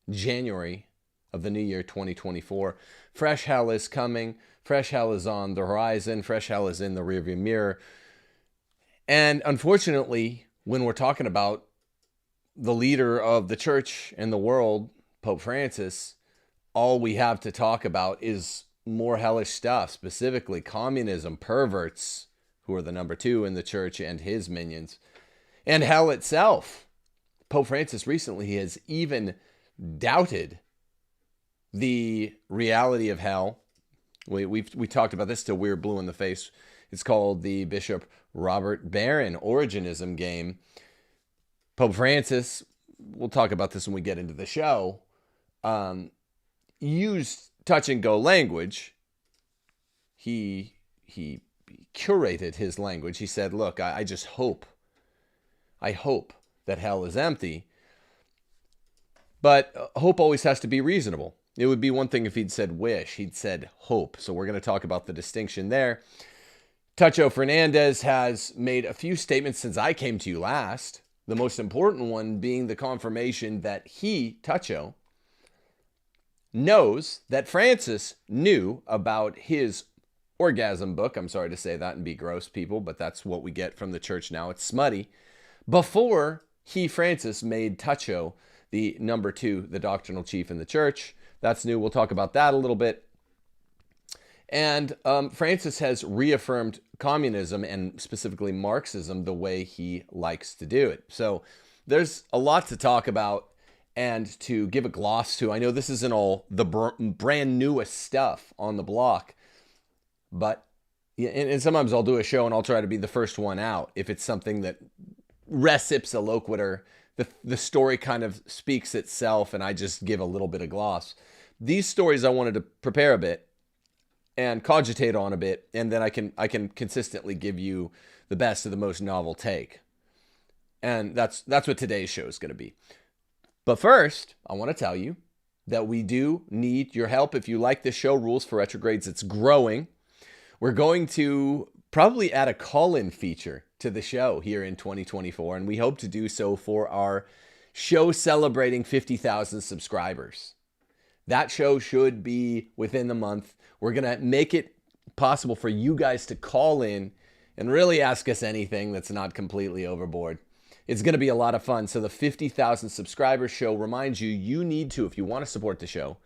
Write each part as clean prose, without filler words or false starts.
January of the new year 2024. Fresh hell is coming. Fresh hell is on the horizon. Fresh hell is in the rearview mirror. And unfortunately, when we're talking about the leader of the church and the world, Pope Francis, all we have to talk about is more hellish stuff, specifically communism, perverts, who are the number 2 in the church, and his minions, and hell itself. Pope Francis recently has even doubted the reality of hell. We talked about this till we were blue in the face. It's called the Bishop Robert Barron Origenism game. Pope Francis, we'll talk about this when we get into the show, used touch-and-go language. He curated his language. He said, look, I hope that hell is empty. But hope always has to be reasonable. It would be one thing if he'd said wish. He'd said hope. So we're going to talk about the distinction there. Tacho Fernandez has made a few statements since I came to you last. The most important one being the confirmation that he, Tacho, knows that Francis knew about his orgasm book. I'm sorry to say that and be gross, people, but that's what we get from the church now. It's smutty. Before he, Francis, made Tacho the number 2, the doctrinal chief in the church. That's new. We'll talk about that a little bit. And Francis has reaffirmed communism and specifically Marxism the way he likes to do it. So there's a lot to talk about and to give a gloss to. I know this isn't all the brand newest stuff on the block, but and sometimes I'll do a show and I'll try to be the first one out if it's something that res ipsa loquitur, the story kind of speaks itself and I just give a little bit of gloss. These stories I wanted to prepare a bit and cogitate on a bit, and then I can consistently give you the best of the most novel take. And that's what today's show is going to be. But first, I want to tell you that we do need your help. If you like this show, Rules for Retrogrades, it's growing. We're going to probably add a call-in feature to the show here in 2024, and we hope to do so for our show celebrating 50,000 subscribers. That show should be within the month. We're going to make it possible for you guys to call in and really ask us anything that's not completely overboard. It's going to be a lot of fun. So the 50,000 subscribers show reminds you, you need to, if you want to support the show,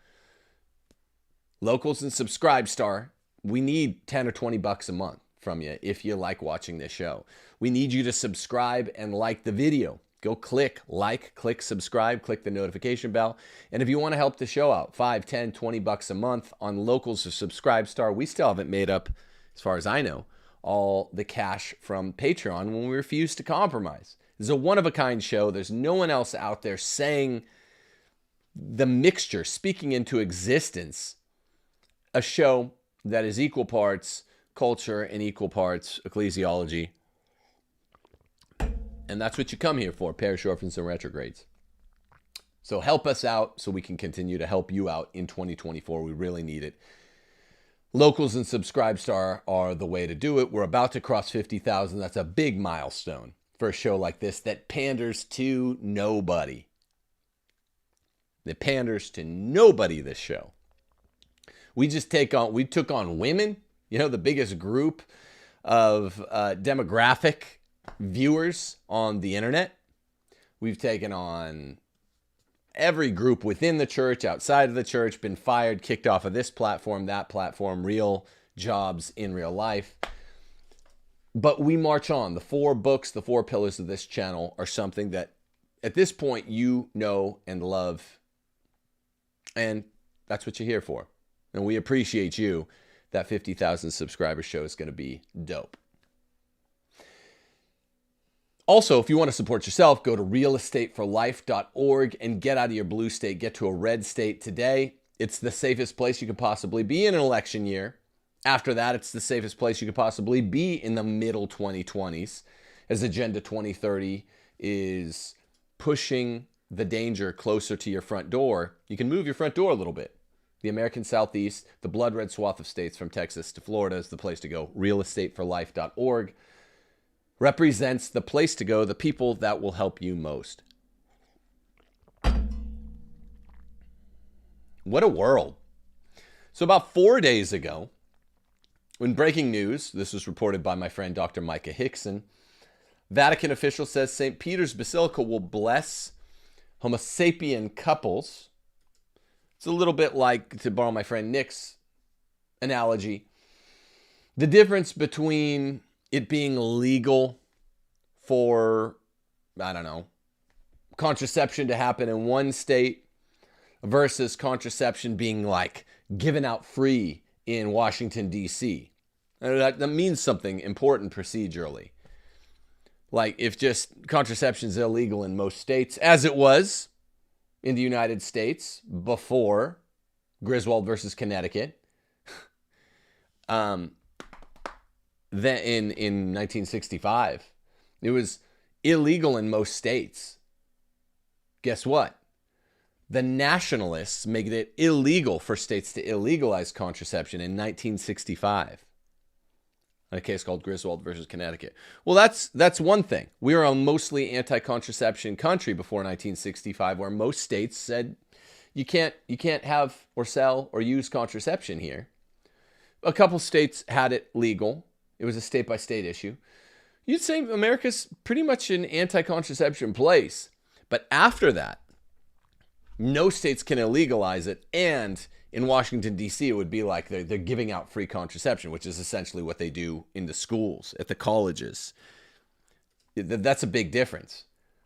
Locals and SubscribeStar, we need 10 or 20 bucks a month from you if you like watching this show. We need you to subscribe and like the video. Go click like, click subscribe, click the notification bell. And if you want to help the show out, 5, 10, 20 bucks a month on Locals or SubscribeStar, we still haven't made up, as far as I know, all the cash from Patreon when we refuse to compromise. This is a one-of-a-kind show. There's no one else out there saying the mixture, speaking into existence, a show that is equal parts culture and equal parts ecclesiology. And that's what you come here for, parish orphans and retrogrades. So help us out so we can continue to help you out in 2024. We really need it. Locals and SubscribeStar are the way to do it. We're about to cross 50,000. That's a big milestone for a show like this that panders to nobody. It panders to nobody, this show. We took on women, the biggest group of demographic viewers on the internet. We've taken on every group within the church, outside of the church, been fired, kicked off of this platform, that platform, real jobs in real life. But we march on. The 4 books, the 4 pillars of this channel are something that at this point you know and love. And that's what you're here for. And we appreciate you. That 50,000 subscriber show is going to be dope. Also, if you want to support yourself, go to realestateforlife.org and get out of your blue state, get to a red state today. It's the safest place you could possibly be in an election year. After that, it's the safest place you could possibly be in the middle 2020s, as Agenda 2030 is pushing the danger closer to your front door. You can move your front door a little bit. The American Southeast, the blood red swath of states from Texas to Florida is the place to go. realestateforlife.org. represents the place to go, the people that will help you most. What a world. So about 4 days ago, when breaking news, this was reported by my friend Dr. Micah Hickson, Vatican official says St. Peter's Basilica will bless Homo sapien couples. It's a little bit like, to borrow my friend Nick's analogy, the difference between it being legal for, I don't know, contraception to happen in one state versus contraception being like given out free in Washington, D.C. That means something important procedurally. Like if just contraception is illegal in most states, as it was in the United States before Griswold versus Connecticut, then in 1965, it was illegal in most states. Guess what? The nationalists made it illegal for states to illegalize contraception in 1965. In a case called Griswold versus Connecticut. Well, that's one thing. We were a mostly anti-contraception country before 1965, where most states said you can't have or sell or use contraception here. A couple states had it legal. It was a state-by-state issue. You'd say America's pretty much an anti-contraception place. But after that, no states can illegalize it, and in Washington, D.C., it would be like they're giving out free contraception, which is essentially what they do in the schools, at the colleges. That's a big difference.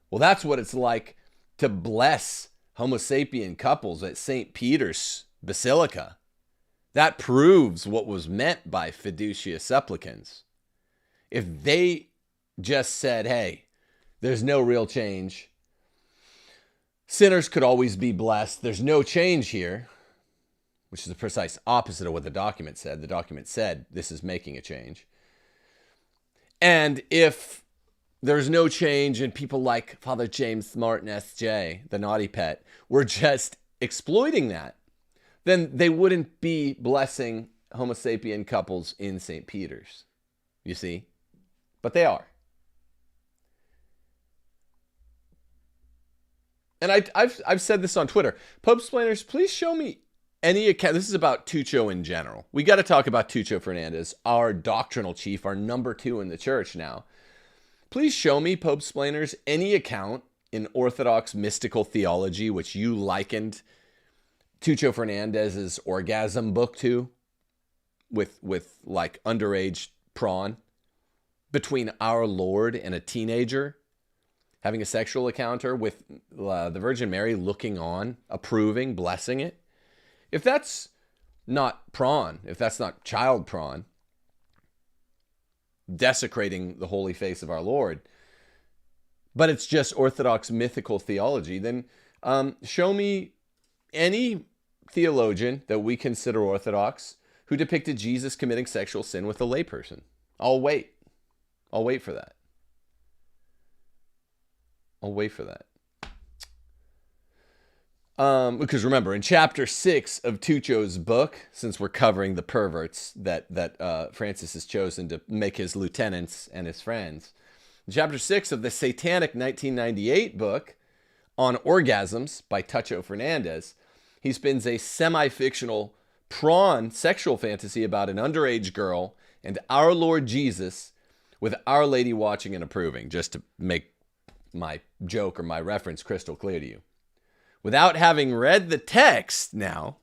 Well, that's what it's like to bless Homo sapien couples at St. Peter's Basilica. That proves what was meant by fiducia supplicans. If they just said, hey, there's no real change, sinners could always be blessed, there's no change here, which is the precise opposite of what the document said. The document said this is making a change. And if there's no change and people like Father James Martin S.J., the naughty pet, were just exploiting that, then they wouldn't be blessing Homo sapien couples in St. Peter's. You see? But they are. And I've said this on Twitter. Pope Splainers, please show me any account. This is about Tucho in general. We got to talk about Tucho Fernandez, our doctrinal chief, our number 2 in the church now. Please show me, Pope Splainers, any account in Orthodox mystical theology which you likened Tucho Fernandez's orgasm book to, with like underage prawn, between our Lord and a teenager having a sexual encounter with the Virgin Mary looking on, approving, blessing it. If that's not prawn, if that's not child prawn, desecrating the holy face of our Lord, but it's just Orthodox mythical theology, then show me any theologian that we consider Orthodox who depicted Jesus committing sexual sin with a layperson. I'll wait. I'll wait for that. I'll wait for that. Because remember, in chapter 6 of Tucho's book, since we're covering the perverts that Francis has chosen to make his lieutenants and his friends, in chapter 6 of the satanic 1998 book on orgasms by Tucho Fernandez, he spins a semi-fictional prawn sexual fantasy about an underage girl and our Lord Jesus with Our Lady watching and approving, just to make my joke or my reference crystal clear to you. Without having read the text now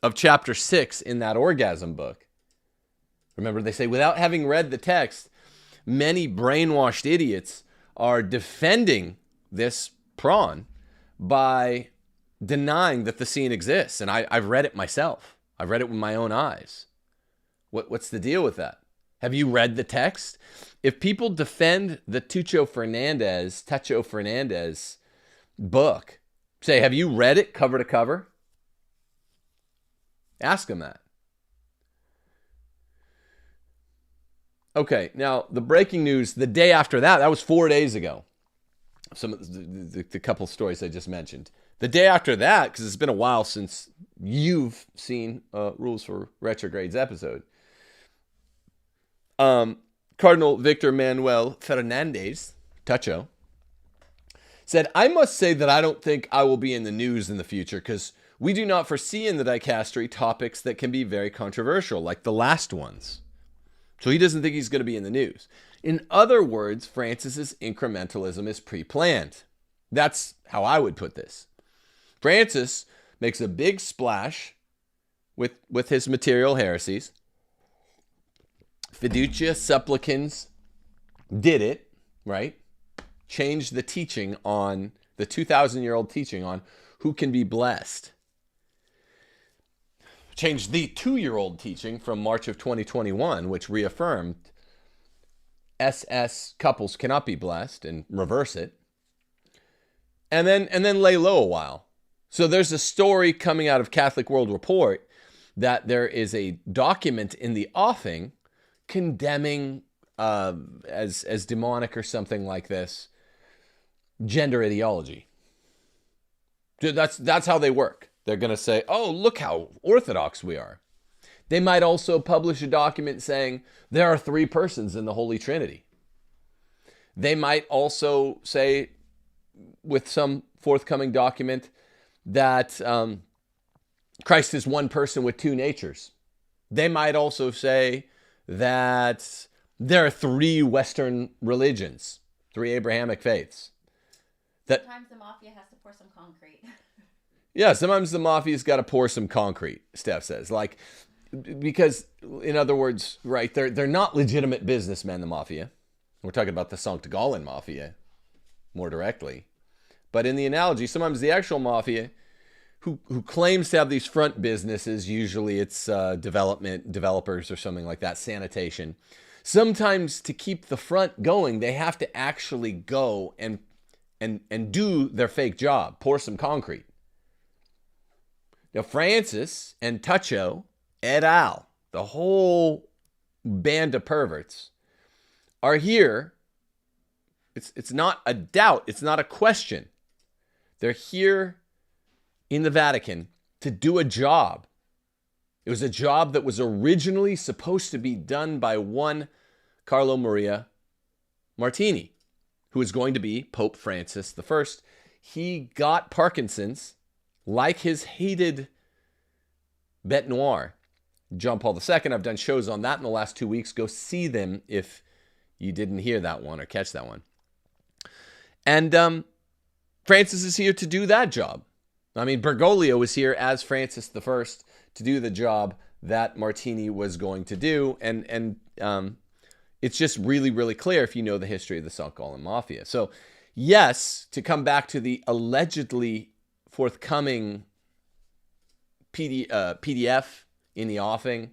of chapter 6 in that orgasm book. Remember, they say without having read the text, many brainwashed idiots are defending this prawn by denying that the scene exists. And I've read it myself. I've read it with my own eyes. What's the deal with that? Have you read the text? If people defend the Tucho Fernandez book, say, have you read it cover to cover? Ask them that. Okay, now the breaking news, the day after that was 4 days ago. Some of the couple stories I just mentioned. The day after that, because it's been a while since you've seen Rules for Retrograde's episode, Cardinal Victor Manuel Fernandez, Tucho, said, I must say that I don't think I will be in the news in the future because we do not foresee in the dicastery topics that can be very controversial, like the last ones. So he doesn't think he's going to be in the news. In other words, Francis's incrementalism is pre-planned. That's how I would put this. Francis makes a big splash with his material heresies. Fiducia supplicans did it, right? Changed the teaching on, the 2,000-year-old teaching on who can be blessed. Changed the 2-year-old teaching from March of 2021, which reaffirmed SS couples cannot be blessed, and reverse it. And then lay low a while. So there's a story coming out of Catholic World Report that there is a document in the offing condemning as demonic or something like this gender ideology. That's how they work. They're going to say, oh, look how orthodox we are. They might also publish a document saying there are 3 persons in the Holy Trinity. They might also say, with some forthcoming document, that Christ is one person with 2 natures. They might also say that there are 3 Western religions, 3 Abrahamic faiths. Sometimes the mafia has to pour some concrete. Yeah, sometimes the mafia's got to pour some concrete, Steph says. Like, because, in other words, right, they're not legitimate businessmen, the mafia. We're talking about the St. Gallen mafia more directly. But in the analogy, sometimes the actual mafia, who claims to have these front businesses, usually it's developers or something like that, sanitation. Sometimes to keep the front going, they have to actually go and do their fake job, pour some concrete. Now, Francis and Tuccio et al., the whole band of perverts, are here. It's not a doubt. It's not a question. They're here in the Vatican to do a job. It was a job that was originally supposed to be done by one Carlo Maria Martini, who is going to be Pope Francis I. He got Parkinson's, like his hated bête noire, John Paul II. I've done shows on that in the last 2 weeks. Go see them if you didn't hear that one or catch that one. And Francis is here to do that job. I mean, Bergoglio was here as Francis I to do the job that Martini was going to do. And it's just really, really clear if you know the history of the St. Gallen Mafia. So, yes, to come back to the allegedly forthcoming PDF in the offing,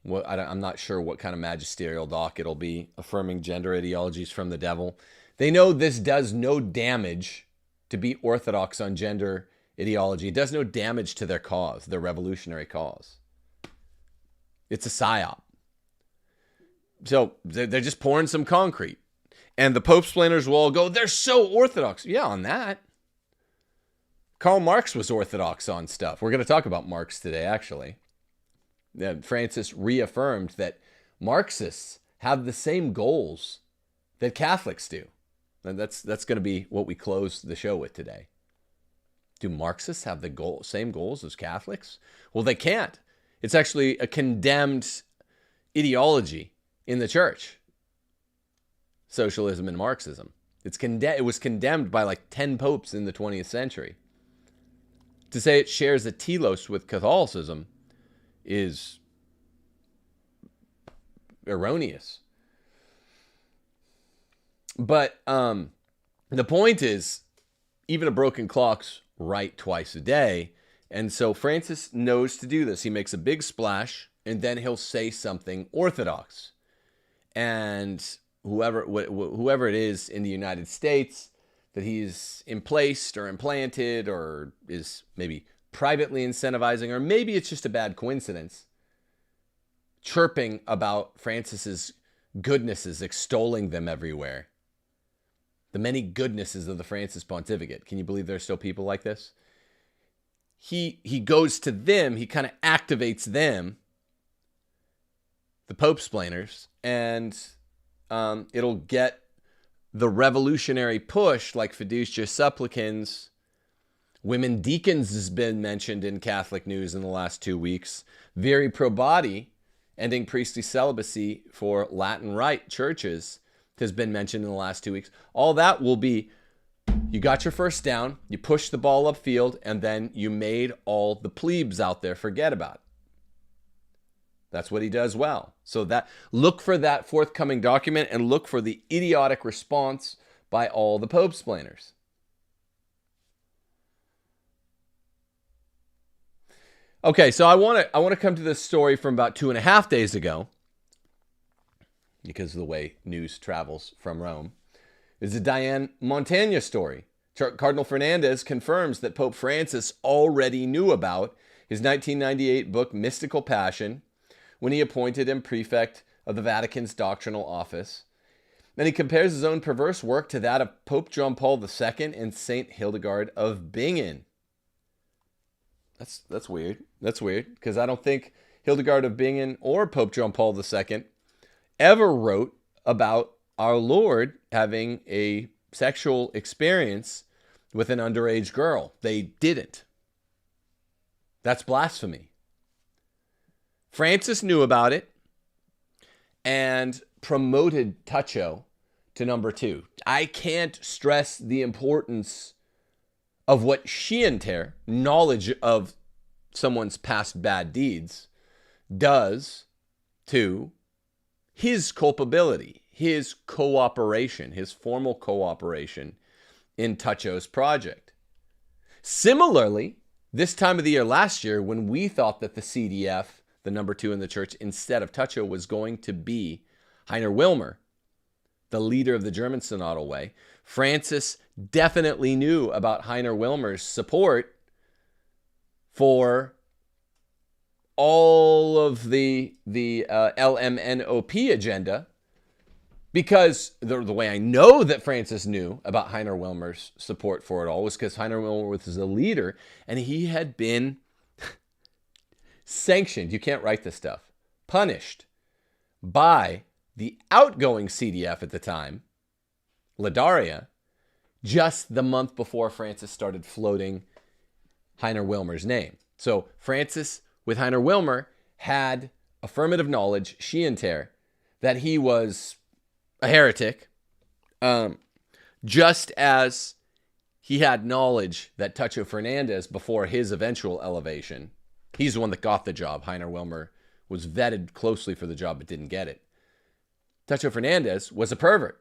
I'm not sure what kind of magisterial doc it'll be, affirming gender ideologies from the devil. They know this does no damage to be orthodox on gender ideology. It does no damage to their cause, their revolutionary cause. It's a psyop. So they're just pouring some concrete. And the Pope-splainers will all go, they're so orthodox. Yeah, on that. Karl Marx was orthodox on stuff. We're going to talk about Marx today, actually. Francis reaffirmed that Marxists have the same goals that Catholics do. And that's going to be what we close the show with today. Do Marxists have the same goals as Catholics? Well, they can't. It's actually a condemned ideology in the church. Socialism and Marxism. It was condemned by like 10 popes in the 20th century. To say it shares a telos with Catholicism is erroneous. But the point is, even a broken clock's right twice a day. And so Francis knows to do this. He makes a big splash, and then he'll say something orthodox. And whoever it is in the United States that he's emplaced or implanted or is maybe privately incentivizing, or maybe it's just a bad coincidence, chirping about Francis's goodnesses, extolling them everywhere. The many goodnesses of the Francis pontificate. Can you believe there are still people like this? He goes to them, he kind of activates them, the Pope-splainers, and it'll get the revolutionary push, like Fiducia Supplicans, women deacons has been mentioned in Catholic news in the last 2 weeks, very pro-body, ending priestly celibacy for Latin Rite churches has been mentioned in the last 2 weeks. All that will be, you got your first down, you pushed the ball upfield, and then you made all the plebes out there forget about it. That's what he does well. So that, look for that forthcoming document and look for the idiotic response by all the Pope-splainers. Okay, so I want to come to this story from about 2.5 days ago, because of the way news travels from Rome. It's a Diane Montaigne story. Cardinal Fernandez confirms that Pope Francis already knew about his 1998 book, Mystical Passion, when he appointed him prefect of the Vatican's doctrinal office. And he compares his own perverse work to that of Pope John Paul II and Saint Hildegard of Bingen. That's weird. That's weird, because I don't think Hildegard of Bingen or Pope John Paul II ever wrote about our Lord having a sexual experience with an underage girl. They didn't. That's blasphemy. Francis knew about it and promoted Tuccio to number 2. I can't stress the importance of what scienter, knowledge of someone's past bad deeds, does to his culpability, his cooperation, his formal cooperation in Tuccio's project. Similarly, this time of the year last year, when we thought that the CDF, the number 2 in the church, instead of Tuccio, was going to be Heiner Wilmer, the leader of the German Synodal Way, Francis definitely knew about Heiner Wilmer's support for all of the LMNOP agenda, because the way I know that Francis knew about Heiner Wilmer's support for it all was because Heiner Wilmer was the leader, and he had been sanctioned, you can't write this stuff, punished by the outgoing CDF at the time, Ladaria, just the month before Francis started floating Heiner Wilmer's name. So Francis, with Heiner Wilmer, had affirmative knowledge, scienter, that he was a heretic, just as he had knowledge that Tuccio Fernandez, before his eventual elevation, he's the one that got the job. Heiner Wilmer was vetted closely for the job but didn't get it. Tuccio Fernandez was a pervert.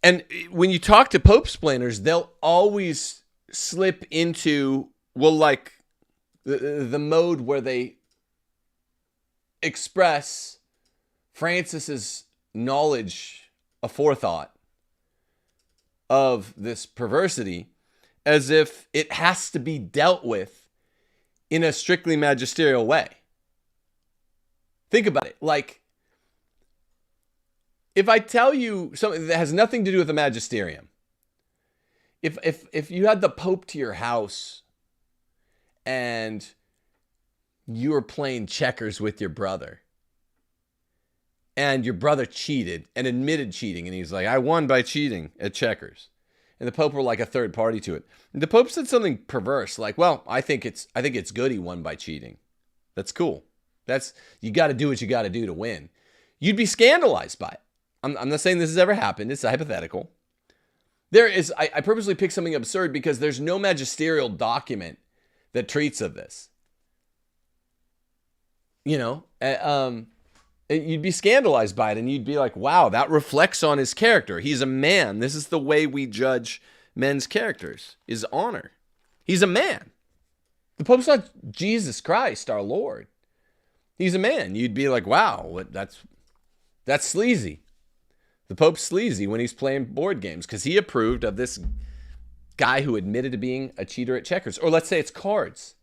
And when you talk to Pope-splainers, they'll always slip into, well, like the mode where they express Francis's knowledge, aforethought of this perversity, as if it has to be dealt with in a strictly magisterial way. Think about it. Like, if I tell you something that has nothing to do with the magisterium, if you had the Pope to your house and you were playing checkers with your brother, and your brother cheated and admitted cheating, and he's like, I won by cheating at checkers, and the Pope were like a third party to it, and the Pope said something perverse, like, well, I think it's good he won by cheating. That's cool. You got to do what you got to do to win. You'd be scandalized by it. I'm not saying this has ever happened. It's a hypothetical. I purposely picked something absurd because there's no magisterial document that treats of this. You know, you'd be scandalized by it, and you'd be like, wow, that reflects on his character. He's a man. This is the way we judge men's characters, is honor. He's a man. The Pope's not Jesus Christ, our Lord. He's a man. You'd be like, wow, that's sleazy. The Pope's sleazy when he's playing board games because he approved of this guy who admitted to being a cheater at checkers. Or let's say it's cards.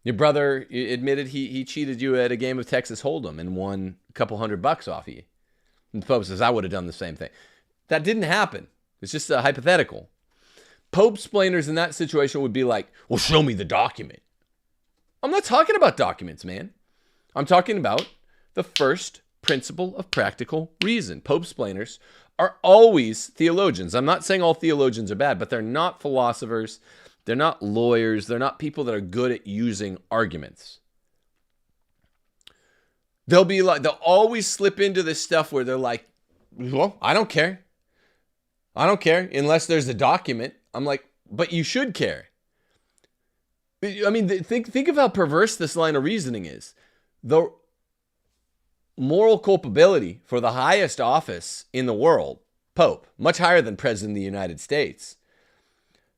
Your brother admitted he cheated you at a game of Texas Hold'em and won a couple $100 off of you. And the Pope says, I would have done the same thing. That didn't happen. It's just a hypothetical. Pope-splainers in that situation would be like, well, show me the document. I'm not talking about documents, man. I'm talking about the first principle of practical reason. Pope-splainers are always theologians. I'm not saying all theologians are bad, but they're not philosophers. They're not lawyers. They're not people that are good at using arguments. They'll always slip into this stuff where they're like, well, I don't care. I don't care unless there's a document. I'm like, but you should care. I mean, think of how perverse this line of reasoning is. The moral culpability for the highest office in the world, Pope, much higher than President of the United States,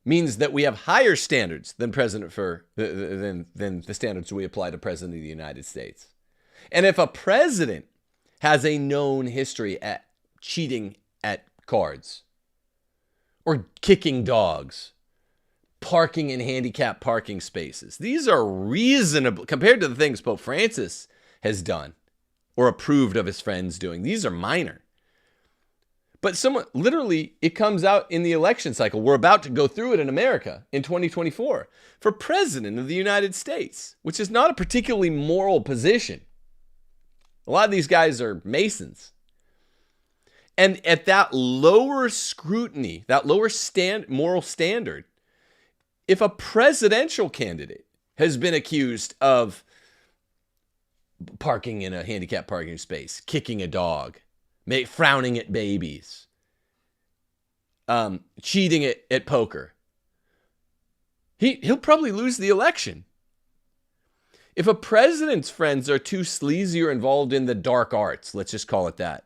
means that we have higher standards than than the standards we apply to President of the United States. And if a president has a known history at cheating at cards, or kicking dogs, parking in handicapped parking spaces, these are reasonable compared to the things Pope Francis has done or approved of his friends doing. These are minor. But literally, it comes out in the election cycle. We're about to go through it in America in 2024 for President of the United States, which is not a particularly moral position. A lot of these guys are Masons. And at that lower scrutiny, that lower moral standard, if a presidential candidate has been accused of parking in a handicapped parking space, kicking a dog, frowning at babies, cheating at poker, he'll probably lose the election. If a president's friends are too sleazy or involved in the dark arts, let's just call it that,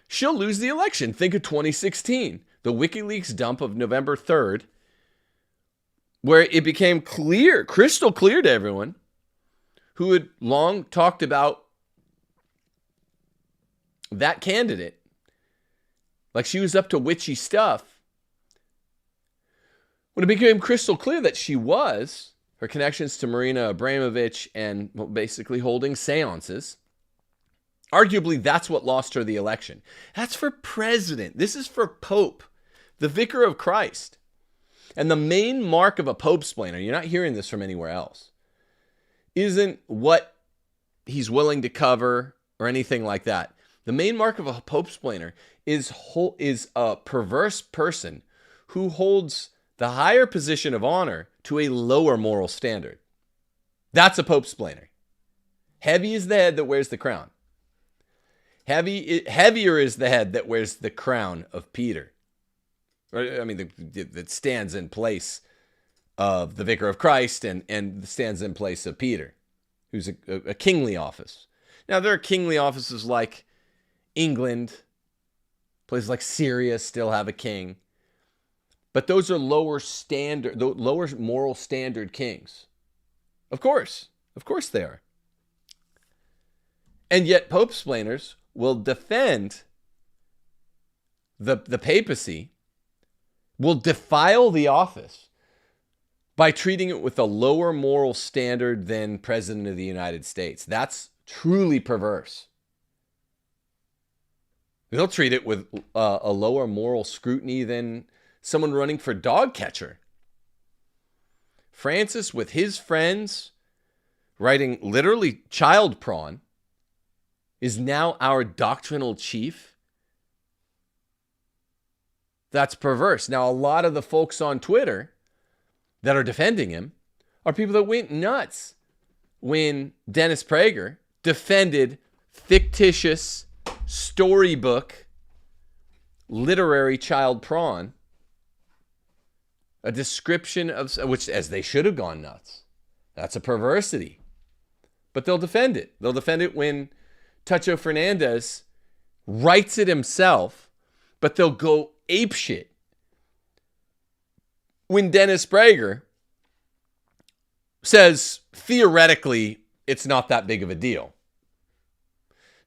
she'll lose the election. Think of 2016, the WikiLeaks dump of November 3rd, where it became clear, crystal clear to everyone who had long talked about that candidate, like she was up to witchy stuff. When it became crystal clear that she was, her connections to Marina Abramovich and basically holding seances, arguably that's what lost her the election. That's for president. This is for Pope, the vicar of Christ. And the main mark of a Pope-splainer, you're not hearing this from anywhere else, isn't what he's willing to cover or anything like that. The main mark of a Pope-splainer is a perverse person who holds the higher position of honor to a lower moral standard. That's a Pope-splainer. Heavy is the head that wears the crown. Heavier is the head that wears the crown of Peter. I mean, that stands in place of the vicar of Christ and stands in place of Peter, who's a kingly office. Now, there are kingly offices like England, places like Syria still have a king. But those are lower moral standard kings. Of course they are. And yet Pope-splainers will defend the papacy, will defile the office by treating it with a lower moral standard than President of the United States. That's truly perverse. They'll treat it with a lower moral scrutiny than someone running for dog catcher. Francis, with his friends, writing literally child prawn, is now our doctrinal chief. That's perverse. Now, a lot of the folks on Twitter that are defending him are people that went nuts when Dennis Prager defended fictitious storybook literary child prawn, a description of which, as they should have gone nuts. That's a perversity. But they'll defend it. They'll defend it when Tacho Fernandez writes it himself, but they'll go apeshit when Dennis Prager says, theoretically, it's not that big of a deal.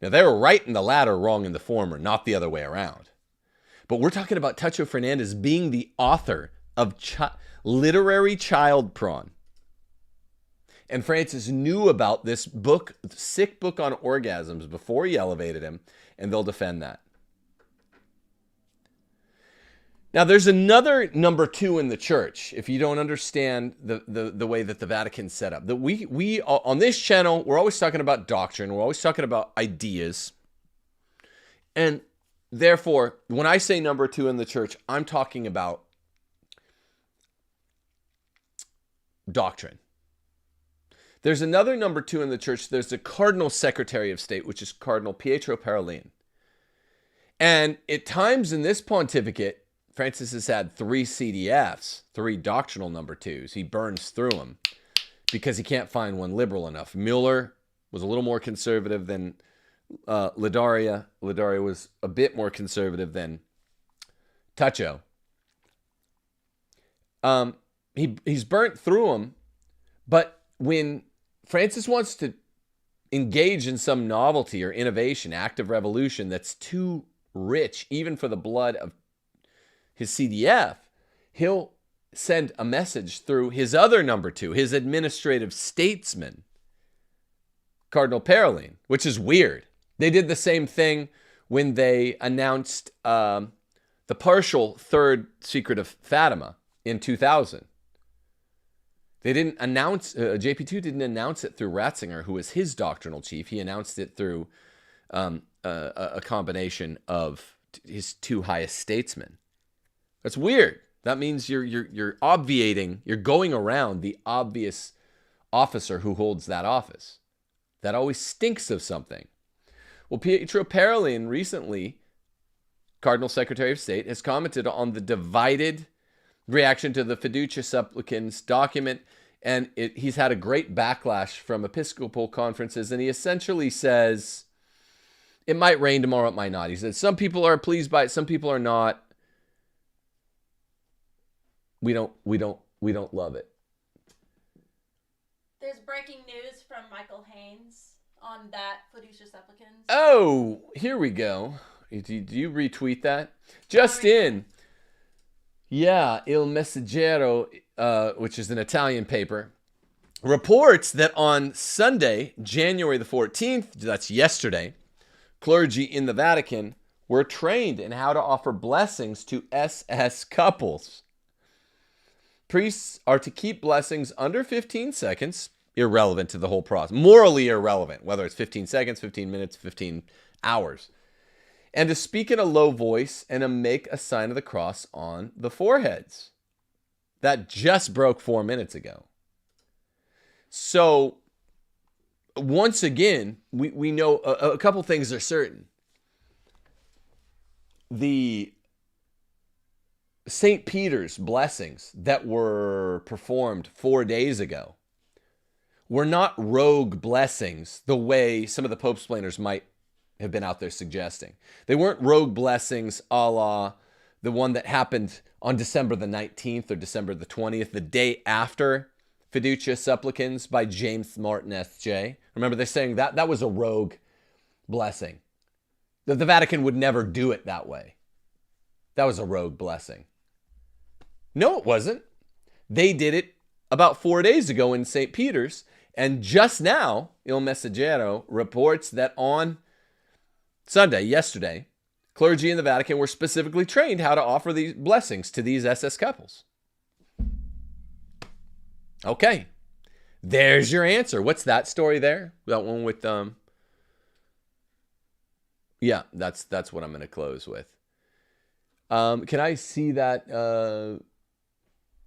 Now, they were right in the latter, wrong in the former, not the other way around. But we're talking about Tacho Fernandez being the author of literary child prawn. And Francis knew about this book, sick book on orgasms, before he elevated him, and they'll defend that. Now, there's another number two in the church, if you don't understand the way that the Vatican's set up. That we on this channel, we're always talking about doctrine. We're always talking about ideas. And therefore, when I say number two in the church, I'm talking about doctrine. There's another number two in the church. There's the Cardinal Secretary of State, which is Cardinal Pietro Parolin. And at times in this pontificate, Francis has had 3 CDFs, 3 doctrinal number twos. He burns through them because he can't find one liberal enough. Mueller was a little more conservative than Ladaria. Ladaria was a bit more conservative than Tuccio. He's burnt through them, but when Francis wants to engage in some novelty or innovation, active revolution that's too rich, even for the blood of his CDF, he'll send a message through his other number two, his administrative statesman, Cardinal Parolin, which is weird. They did the same thing when they announced the partial third secret of Fatima in 2000. They didn't announce, JP2 didn't announce it through Ratzinger, who was his doctrinal chief. He announced it through a combination of his 2 highest statesmen. That's weird. That means you're obviating, you're going around the obvious officer who holds that office. That always stinks of something. Well, Pietro Parolin recently, Cardinal Secretary of State, has commented on the divided reaction to the Fiducia Supplicans document, and he's had a great backlash from Episcopal conferences, and he essentially says, it might rain tomorrow, it might not. He says, some people are pleased by it, some people are not. We don't love it. There's breaking news from Michael Haynes on that Fiducia Supplicans. Oh, here we go. Do you retweet that? Just in. Yeah, Il Messaggero, which is an Italian paper, reports that on Sunday, January the 14th, that's yesterday, clergy in the Vatican were trained in how to offer blessings to SS couples. Priests are to keep blessings under 15 seconds, irrelevant to the whole process, morally irrelevant, whether it's 15 seconds, 15 minutes, 15 hours, and to speak in a low voice and to make a sign of the cross on the foreheads. That just broke 4 minutes ago. So, once again, we know a couple things are certain. The St. Peter's blessings that were performed 4 days ago were not rogue blessings the way some of the Pope-splainers might have been out there suggesting. They weren't rogue blessings a la the one that happened on December the 19th or December the 20th, the day after Fiducia Supplicans by James Martin S.J. Remember, they're saying that was a rogue blessing. The Vatican would never do it that way. That was a rogue blessing. No, it wasn't. They did it about 4 days ago in St. Peter's, and just now, Il Messaggero reports that on Sunday, yesterday, clergy in the Vatican were specifically trained how to offer these blessings to these SS couples. Okay, there's your answer. What's that story there? That one with yeah, that's what I'm going to close with. Can I see that?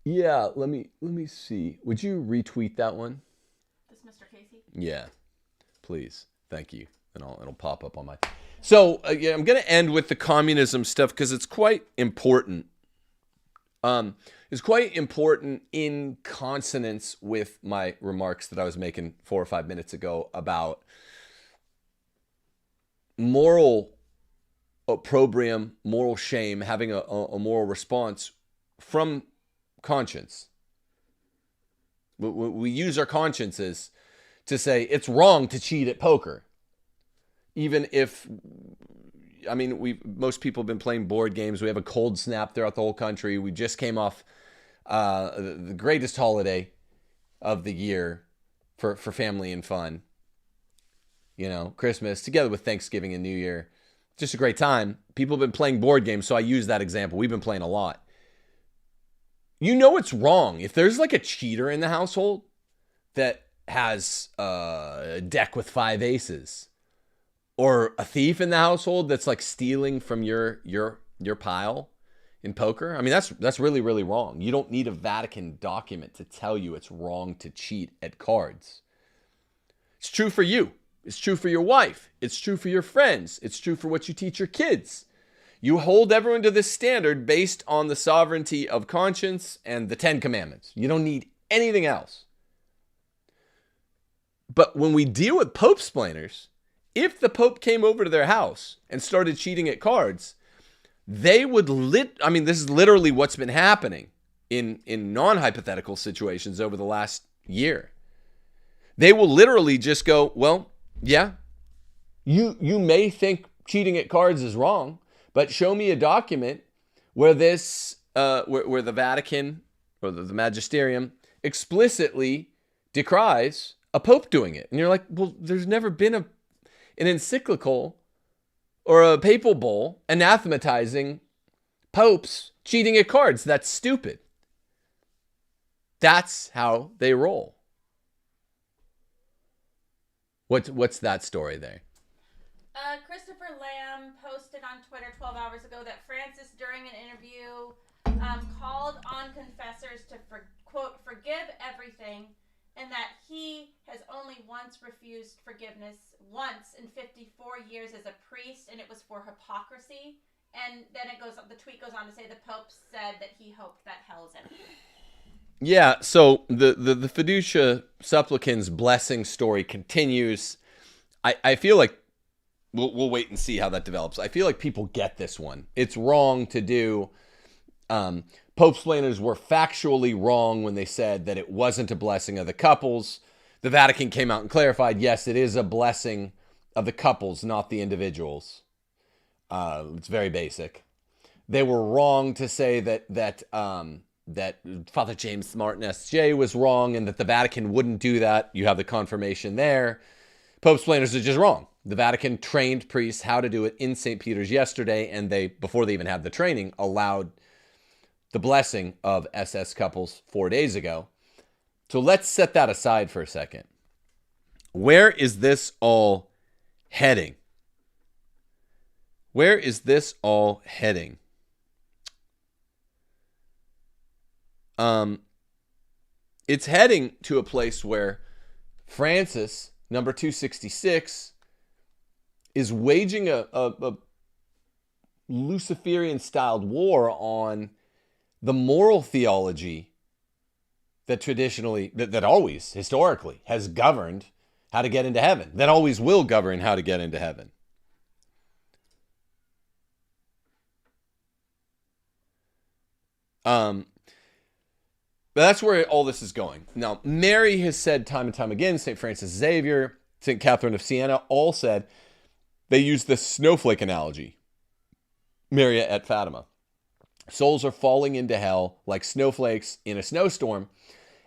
Yeah, let me see. Would you retweet that one? This Mr. Casey? Yeah, please. Thank you. And it'll pop up on my. So yeah, I'm going to end with the communism stuff because it's quite important. It's quite important in consonance with my remarks that I was making 4 or 5 minutes ago about moral opprobrium, moral shame, having a moral response from conscience. We use our consciences to say it's wrong to cheat at poker. Even if, I mean, most people have been playing board games. We have a cold snap throughout the whole country. We just came off the greatest holiday of the year for family and fun. You know, Christmas together with Thanksgiving and New Year. just a great time. People have been playing board games, so I use that example. We've been playing a lot. You know it's wrong. If there's like a cheater in the household that has a deck with 5 aces, or a thief in the household that's like stealing from your pile in poker, I mean, that's really, really wrong. You don't need a Vatican document to tell you it's wrong to cheat at cards. It's true for you. It's true for your wife. It's true for your friends. It's true for what you teach your kids. You hold everyone to this standard based on the sovereignty of conscience and the 10 Commandments. You don't need anything else. But when we deal with Pope-splainers, if the Pope came over to their house and started cheating at cards, they would this is literally what's been happening in non-hypothetical situations over the last year. They will literally just go, well, yeah, you may think cheating at cards is wrong, but show me a document where where the Vatican or the magisterium explicitly decries a pope doing it. And you're like, well, there's never been an encyclical or a papal bull anathematizing popes cheating at cards. That's stupid. That's how they roll. What's that story there? Christopher Lamb posted on Twitter 12 hours ago that Francis, during an interview, called on confessors to, quote, forgive everything, and that he has only once refused forgiveness, once in 54 years as a priest, and it was for hypocrisy. And then the tweet goes on to say the Pope said that he hoped that hell's empty. Yeah, so the Fiducia Supplicans blessing story continues. I feel like we'll wait and see how that develops. I feel like people get this one. It's wrong to do. Pope-splainers were factually wrong when they said that it wasn't a blessing of the couples. The Vatican came out and clarified, yes, it is a blessing of the couples, not the individuals. It's very basic. They were wrong to say that Father James Martin S.J. was wrong and that the Vatican wouldn't do that. You have the confirmation there. Pope-splainers are just wrong. The Vatican trained priests how to do it in St. Peter's yesterday, and before they even had the training, allowed the blessing of SS couples 4 days ago. So let's set that aside for a second. Where is this all heading? Where is this all heading? It's heading to a place where Francis, number 266, is waging a Luciferian-styled war on the moral theology that traditionally, that always, historically, has governed how to get into heaven, that always will govern how to get into heaven. But that's where all this is going. Now, Mary has said time and time again, St. Francis Xavier, St. Catherine of Siena, all said they use the snowflake analogy. Mary at Fatima. Souls are falling into hell like snowflakes in a snowstorm.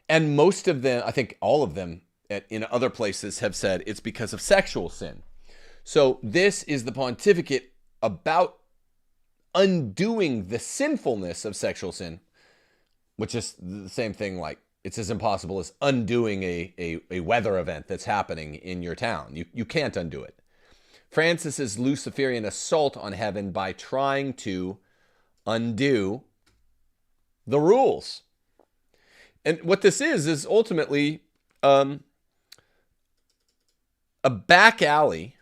And most of them, I think all of them in other places have said it's because of sexual sin. So this is the pontificate about undoing the sinfulness of sexual sin, which is the same thing, like it's as impossible as undoing a weather event that's happening in your town. You can't undo it. Francis's Luciferian assault on heaven by trying to undo the rules. And what this is ultimately a back alley,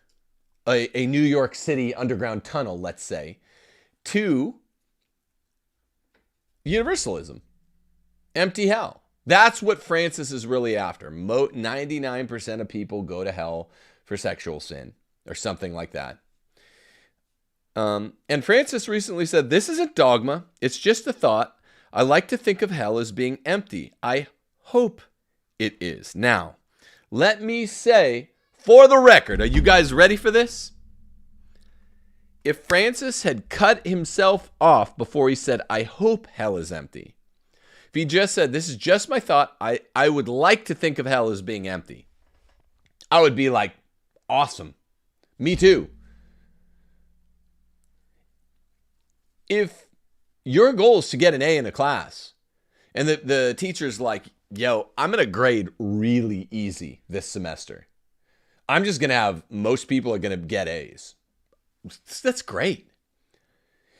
a New York City underground tunnel, let's say, to universalism. Empty hell. That's what Francis is really after. 99% of people go to hell for sexual sin or something like that. And Francis recently said, this isn't dogma. It's just a thought. I like to think of hell as being empty. I hope it is. Now, let me say, for the record, are you guys ready for this? If Francis had cut himself off before he said, I hope hell is empty, if he just said, this is just my thought, I would like to think of hell as being empty, I would be like, awesome. Me too. if your goal is to get an A in a class and the teacher's like, yo, I'm going to grade really easy this semester. I'm just going to have, most people are going to get A's. That's great.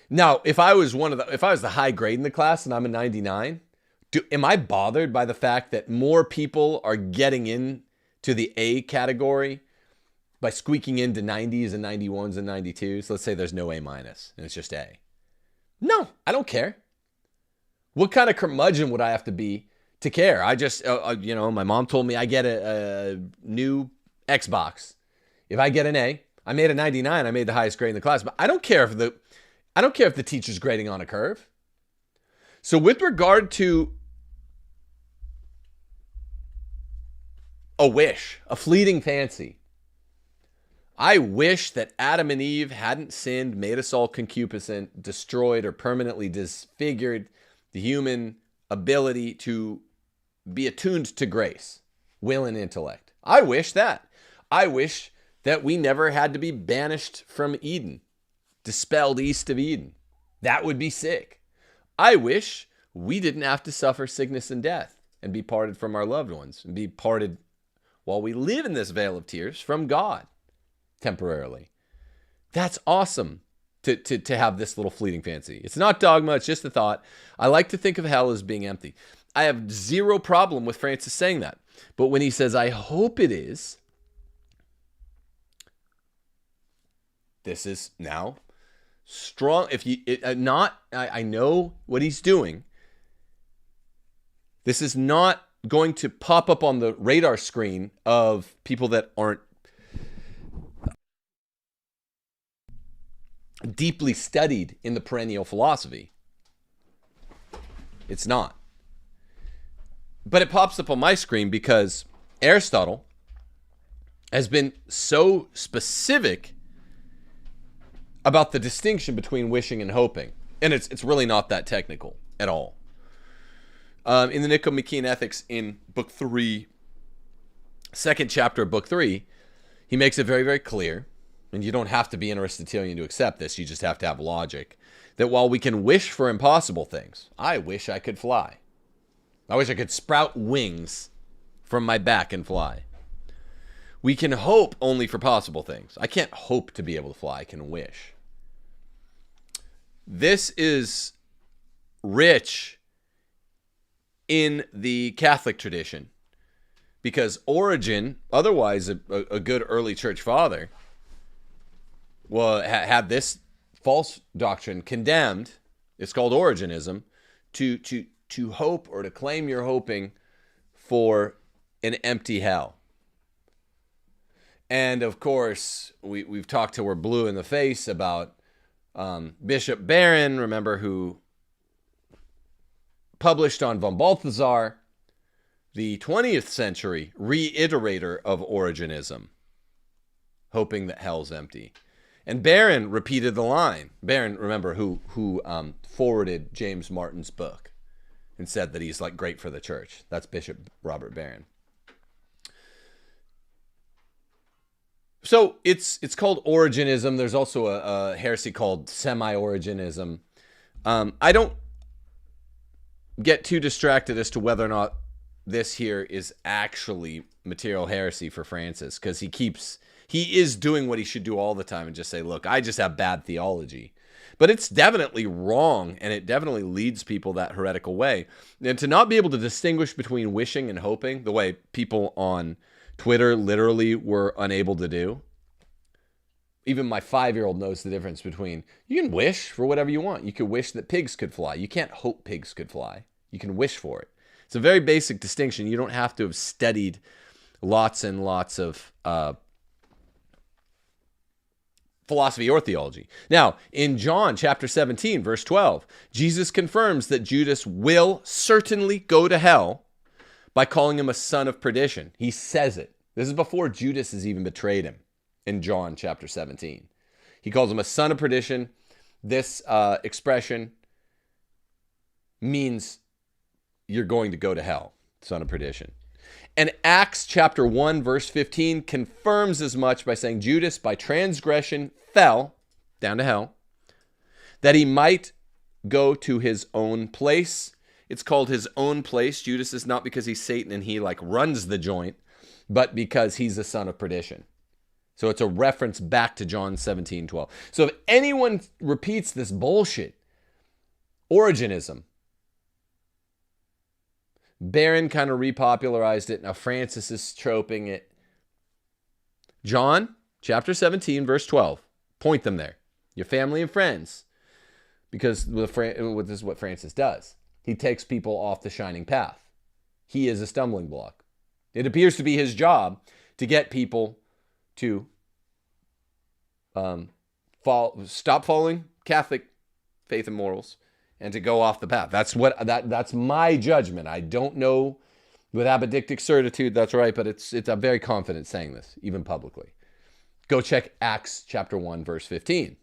Now, if I was the high grade in the class and I'm a 99, am I bothered by the fact that more people are getting in to the A category by squeaking into 90s and 91s and 92s? Let's say there's no A minus and it's just A. No, I don't care. What kind of curmudgeon would I have to be to care? I just, my mom told me I get a new Xbox. If I get an A, I made a 99. I made the highest grade in the class, but I don't care if the teacher's grading on a curve. So with regard to a wish, a fleeting fancy, I wish that Adam and Eve hadn't sinned, made us all concupiscent, destroyed or permanently disfigured the human ability to be attuned to grace, will, and intellect. I wish that. I wish that we never had to be banished from Eden, dispelled east of Eden. That would be sick. I wish we didn't have to suffer sickness and death and be parted from our loved ones and be parted while we live in this vale of tears from God temporarily. That's awesome to have this little fleeting fancy. It's not dogma, it's just a thought. I like to think of hell as being empty. I have zero problem with Francis saying that. But when he says, I hope it is, this is now strong. I know what he's doing. This is not going to pop up on the radar screen of people that aren't deeply studied in the perennial philosophy. It's not. But it pops up on my screen because Aristotle has been so specific about the distinction between wishing and hoping. And it's really not that technical at all. In the Nicomachean Ethics in Book 3, second chapter of Book 3, he makes it very, very clear, and you don't have to be an Aristotelian to accept this, you just have to have logic, that while we can wish for impossible things, I wish I could fly. I wish I could sprout wings from my back and fly. We can hope only for possible things. I can't hope to be able to fly, I can wish. This is rich in the Catholic tradition because Origen, otherwise a good early church father, had this false doctrine condemned. It's called Origenism, to hope or to claim you're hoping for an empty hell. And of course, we've talked till we're blue in the face about Bishop Barron, remember, who published on von Balthasar, the 20th century reiterator of Origenism, hoping that hell's empty. And Barron repeated the line. Barron, remember, who forwarded James Martin's book and said that he's like great for the church. That's Bishop Robert Barron. So it's called Origenism. There's also a heresy called semi-Origenism. I don't get too distracted as to whether or not this here is actually material heresy for Francis, because he is doing what he should do all the time and just say, look, I just have bad theology. But it's definitely wrong, and it definitely leads people that heretical way. And to not be able to distinguish between wishing and hoping, the way people on Twitter literally were unable to do. Even my 5-year-old knows the difference between, you can wish for whatever you want. You could wish that pigs could fly. You can't hope pigs could fly. You can wish for it. It's a very basic distinction. You don't have to have studied lots and lots of philosophy or theology. Now, in John chapter 17, verse 12, Jesus confirms that Judas will certainly go to hell by calling him a son of perdition. He says it. This is before Judas has even betrayed him in John chapter 17. He calls him a son of perdition. This expression means you're going to go to hell, son of perdition. And Acts chapter 1, verse 15 confirms as much by saying Judas by transgression fell down to hell, that he might go to his own place. It's called his own place. Judas is not because he's Satan and he like runs the joint, but because he's the son of perdition. So it's a reference back to John 17:12. So if anyone repeats this bullshit, Origenism, Barron kind of repopularized it. Now Francis is troping it. John chapter 17, verse 12. Point them there. Your family and friends. Because this is what Francis does. He takes people off the shining path. He is a stumbling block. It appears to be his job to get people to stop following Catholic faith and morals and to go off the path. That's my judgment. I don't know with apodictic certitude that's right, but I'm very confident saying this, even publicly. Go check Acts chapter 1, verse 15.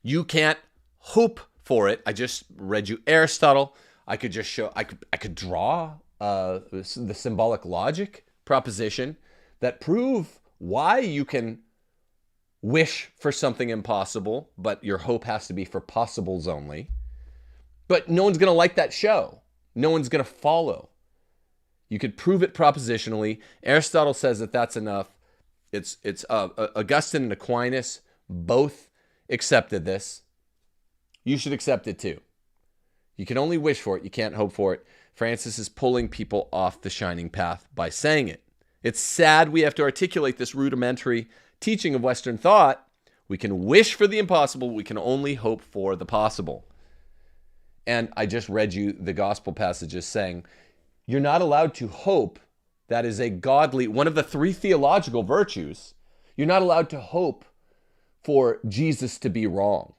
You can't hope for it. I just read you Aristotle. I could just show, I could draw the symbolic logic proposition that prove why you can wish for something impossible, but your hope has to be for possibles only. But no one's going to like that show. No one's going to follow. You could prove it propositionally. Aristotle says that that's enough. It's Augustine and Aquinas both accepted this. You should accept it too. You can only wish for it. You can't hope for it. Francis is pulling people off the shining path by saying it. It's sad we have to articulate this rudimentary teaching of Western thought. We can wish for the impossible. We can only hope for the possible. And I just read you the gospel passages saying, you're not allowed to hope. That is a godly, one of the three theological virtues. You're not allowed to hope for Jesus to be wrong.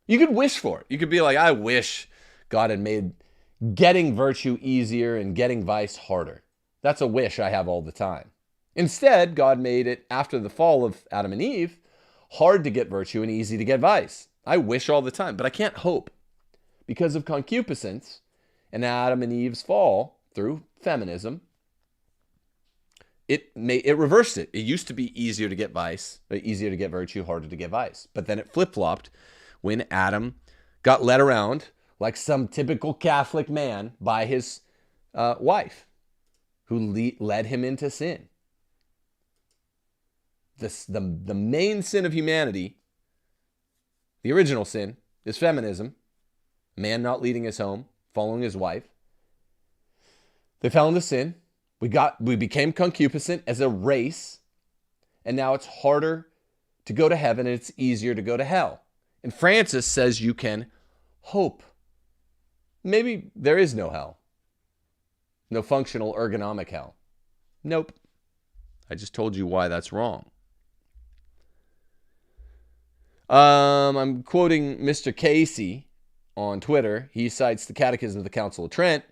You could wish for it. You could be like, I wish God had made getting virtue easier and getting vice harder. That's a wish I have all the time. Instead, God made it, after the fall of Adam and Eve, hard to get virtue and easy to get vice. I wish all the time, but I can't hope. Because of concupiscence and Adam and Eve's fall through feminism, it reversed it. It used to be easier to get vice, easier to get virtue, harder to get vice. But then it flip-flopped when Adam got led around like some typical Catholic man by his wife, who led him into sin. The main sin of humanity, the original sin, is feminism. Man not leading his home, following his wife. They fell into sin. We became concupiscent as a race. And now it's harder to go to heaven and it's easier to go to hell. And Francis says you can hope. Maybe there is no hell. No functional ergonomic hell. Nope. I just told you why that's wrong. I'm quoting Mr. Casey on Twitter. He cites the Catechism of the Council of Trent.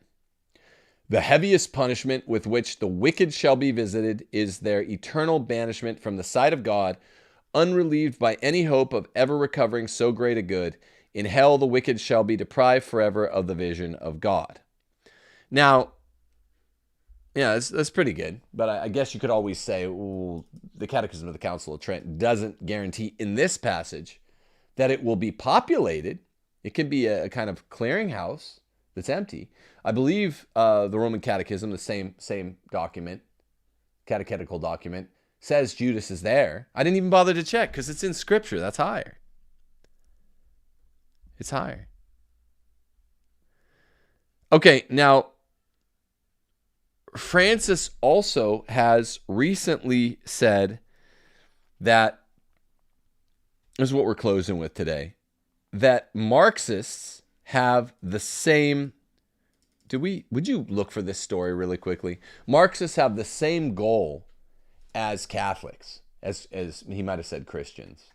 The heaviest punishment with which the wicked shall be visited is their eternal banishment from the sight of God, unrelieved by any hope of ever recovering so great a good. In hell the wicked shall be deprived forever of the vision of God. Now, yeah, that's pretty good. But I guess you could always say, ooh, the Catechism of the Council of Trent doesn't guarantee in this passage that it will be populated. It can be a kind of clearinghouse that's empty. I believe the Roman Catechism, the same document, catechetical document, says Judas is there. I didn't even bother to check because it's in Scripture. That's higher. It's higher. Okay, now, Francis also has recently said that, this is what we're closing with today, that Marxists have the same, would you look for this story really quickly? Marxists have the same goal as Catholics, as he might have said Christians.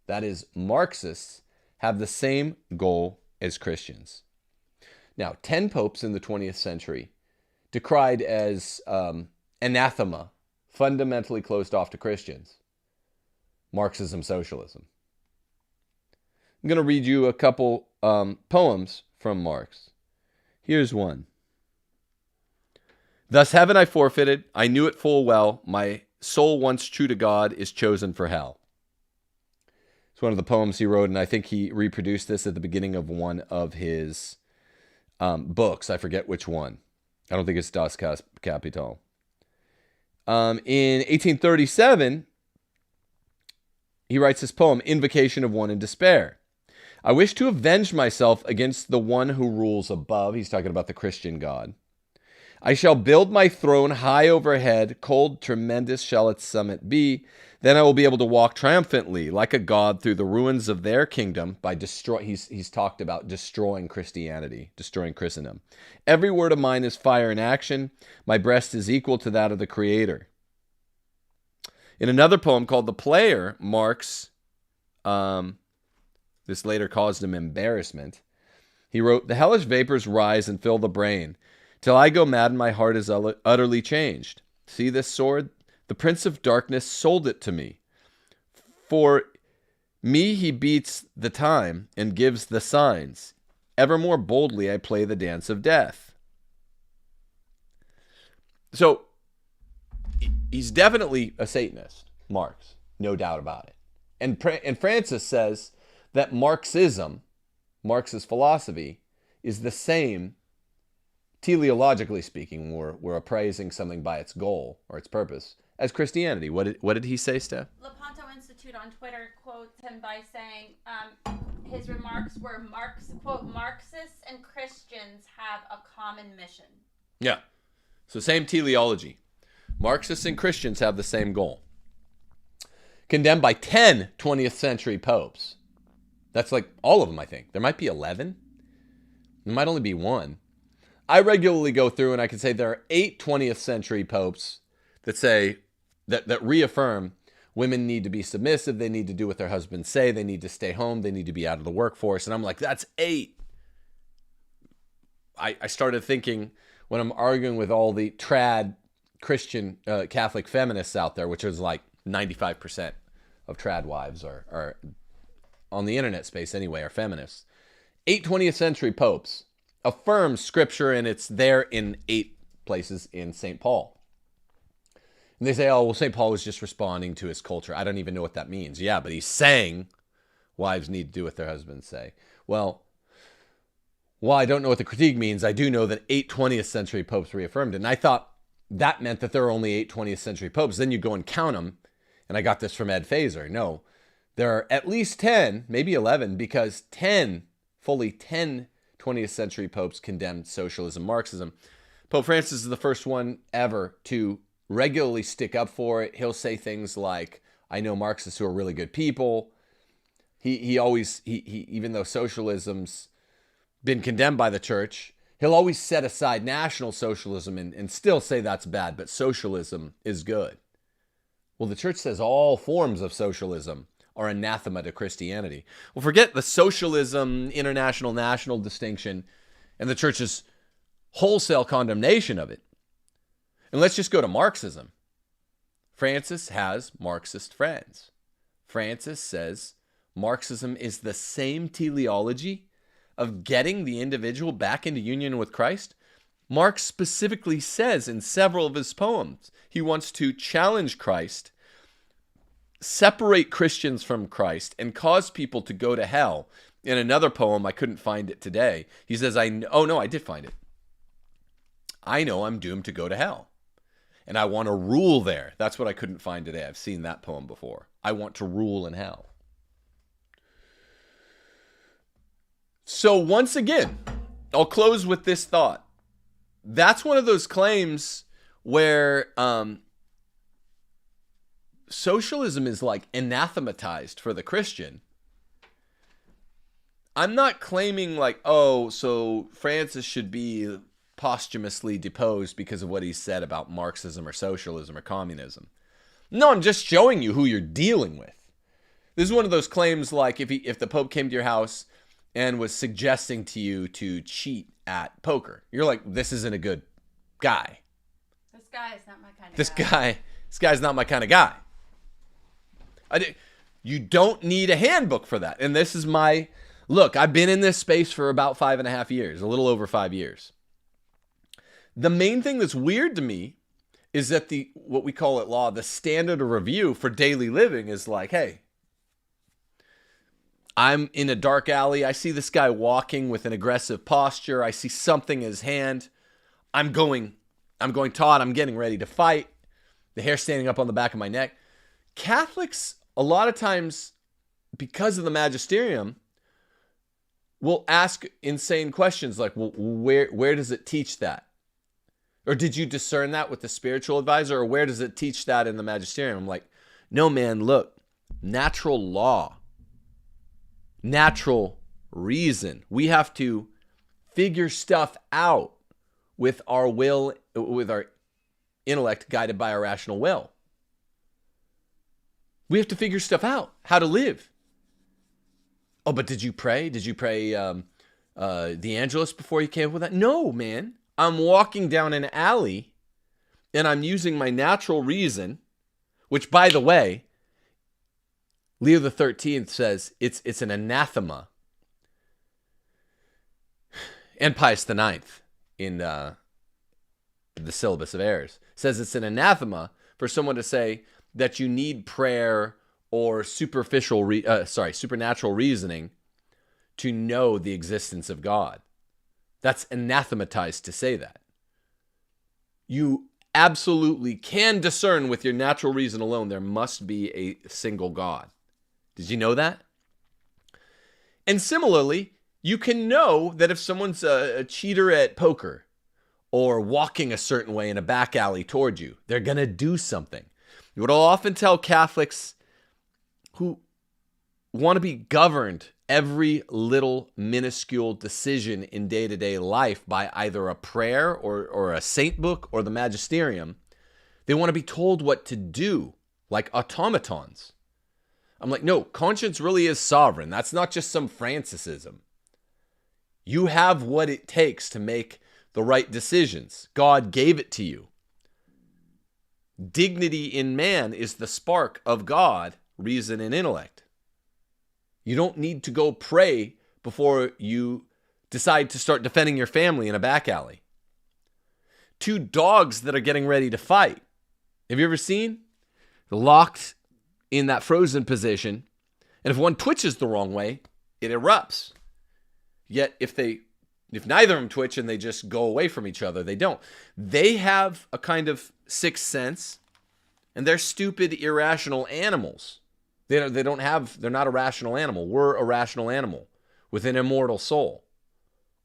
That is, Marxists have the same goal as Christians. Now, 10 popes in the 20th century decried as anathema, fundamentally closed off to Christians, Marxism, socialism. I'm going to read you a couple poems from Marx. Here's one. Thus heaven I forfeited, I knew it full well, my soul once true to God is chosen for hell. It's one of the poems he wrote, and I think he reproduced this at the beginning of one of his books. I forget which one. I don't think it's Das Kapital. In 1837, he writes this poem, Invocation of One in Despair. I wish to avenge myself against the one who rules above. He's talking about the Christian God. I shall build my throne high overhead. Cold, tremendous shall its summit be. Then I will be able to walk triumphantly like a god through the ruins of their kingdom by he's talked about destroying Christianity, destroying Christendom. Every word of mine is fire in action. My breast is equal to that of the Creator. In another poem called The Player, Marx, this later caused him embarrassment. He wrote, the hellish vapors rise and fill the brain. Till I go mad and my heart is utterly changed. See this sword? The Prince of Darkness sold it to me. For me he beats the time and gives the signs. Ever more boldly I play the dance of death. So, he's definitely a Satanist, Marx. No doubt about it. And Francis says that Marxism, Marx's philosophy, is the same, teleologically speaking, we're appraising something by its goal or its purpose, as Christianity. What did he say, Steph? Lepanto Institute on Twitter quotes him by saying his remarks were, quote, Marxists and Christians have a common mission. Yeah. So same teleology. Marxists and Christians have the same goal. Condemned by 10 20th century popes. That's like all of them, I think. There might be 11. There might only be one. I regularly go through and I can say there are 8 20th century popes that say, that reaffirm women need to be submissive, they need to do what their husbands say, they need to stay home, they need to be out of the workforce. And I'm like, that's 8. I started thinking when I'm arguing with all the trad Christian Catholic feminists out there, which is like 95% of trad wives are on the internet space anyway, are feminists. 8 20th century popes affirm scripture, and it's there in 8 places in St. Paul. And they say, oh, well, St. Paul was just responding to his culture. I don't even know what that means. Yeah, but he's saying wives need to do what their husbands say. Well, while I don't know what the critique means, I do know that 8 20th century popes reaffirmed it. And I thought that meant that there are only 8 20th century popes. Then you go and count them. And I got this from Ed Fazer. No, there are at least 10, maybe 11, because fully 10 20th century popes condemned socialism, Marxism. Pope Francis is the first one ever to regularly stick up for it. He'll say things like, I know Marxists who are really good people. He always, even though socialism's been condemned by the church, he'll always set aside National Socialism and still say that's bad, but socialism is good. Well, the church says all forms of socialism are anathema to Christianity. Well, forget the socialism, international, national distinction, and the church's wholesale condemnation of it. And let's just go to Marxism. Francis has Marxist friends. Francis says Marxism is the same teleology of getting the individual back into union with Christ. Marx specifically says in several of his poems, he wants to challenge Christ, separate Christians from Christ, and cause people to go to hell. In another poem, I couldn't find it today, he says, I did find it. I know I'm doomed to go to hell. And I want to rule there. That's what I couldn't find today. I've seen that poem before. I want to rule in hell. So once again, I'll close with this thought. That's one of those claims where socialism is like anathematized for the Christian. I'm not claiming like, oh, so Francis should be posthumously deposed because of what he said about Marxism or socialism or communism. No, I'm just showing you who you're dealing with. This is one of those claims like if the Pope came to your house and was suggesting to you to cheat at poker, you're like, this isn't a good guy. This guy is not my kind of guy. This guy's not my kind of guy. You don't need a handbook for that. And this is look, I've been in this space for about 5.5 years, a little over 5 years. The main thing that's weird to me is that what we call at law, the standard of review for daily living is like, hey, I'm in a dark alley. I see this guy walking with an aggressive posture. I see something in his hand. I'm going taut. I'm getting ready to fight. The hair standing up on the back of my neck. Catholics, a lot of times, because of the magisterium, will ask insane questions like, well, where does it teach that? Or did you discern that with the spiritual advisor? Or where does it teach that in the magisterium? I'm like, no, man, look, natural law, natural reason. We have to figure stuff out with our will, with our intellect guided by our rational will. We have to figure stuff out, how to live. Oh, but did you pray? Did you pray the Angelus before you came up with that? No, man. I'm walking down an alley and I'm using my natural reason, which, by the way, Leo the 13th says it's an anathema. And Pius the 9th in the Syllabus of Errors says it's an anathema for someone to say that you need prayer or supernatural reasoning to know the existence of God. That's anathematized to say that. You absolutely can discern with your natural reason alone there must be a single God. Did you know that? And similarly, you can know that if someone's a cheater at poker or walking a certain way in a back alley toward you, they're going to do something. What I'll often tell Catholics who want to be governed every little minuscule decision in day-to-day life by either a prayer or a saint book or the magisterium, they want to be told what to do, like automatons. I'm like, no, conscience really is sovereign. That's not just some Francicism. You have what it takes to make the right decisions. God gave it to you. Dignity in man is the spark of God, reason, and intellect. You don't need to go pray before you decide to start defending your family in a back alley. Two dogs that are getting ready to fight. Have you ever seen? They're locked in that frozen position, and if one twitches the wrong way, it erupts. Yet if neither of them twitch and they just go away from each other, they don't. They have a kind of sixth sense, and they're stupid, irrational animals. They're not a rational animal. We're a rational animal with an immortal soul.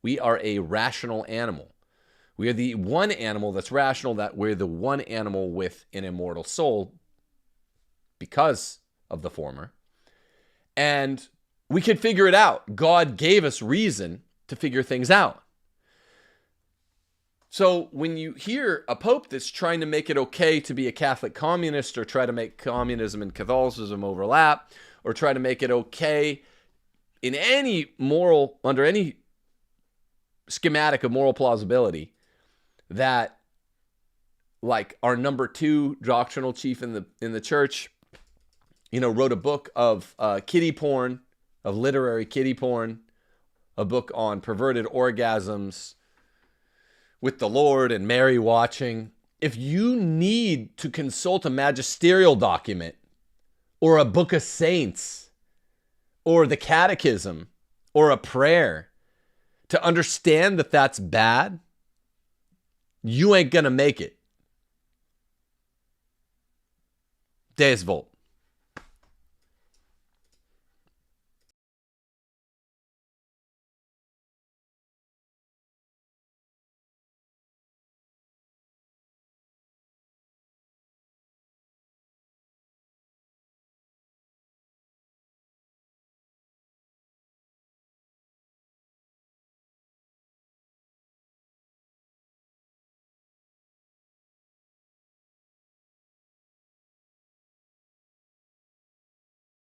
We are a rational animal. We are the one animal that's rational, that we're the one animal with an immortal soul because of the former. And we can figure it out. God gave us reason to figure things out. So when you hear a pope that's trying to make it okay to be a Catholic communist, or try to make communism and Catholicism overlap, or try to make it okay in under any schematic of moral plausibility, that like our number 2 doctrinal chief in the church, wrote a book of kiddie porn, of literary kiddie porn, a book on perverted orgasms with the Lord and Mary watching. If you need to consult a magisterial document or a book of saints or the catechism or a prayer to understand that that's bad, you ain't gonna make it. Deus Volt.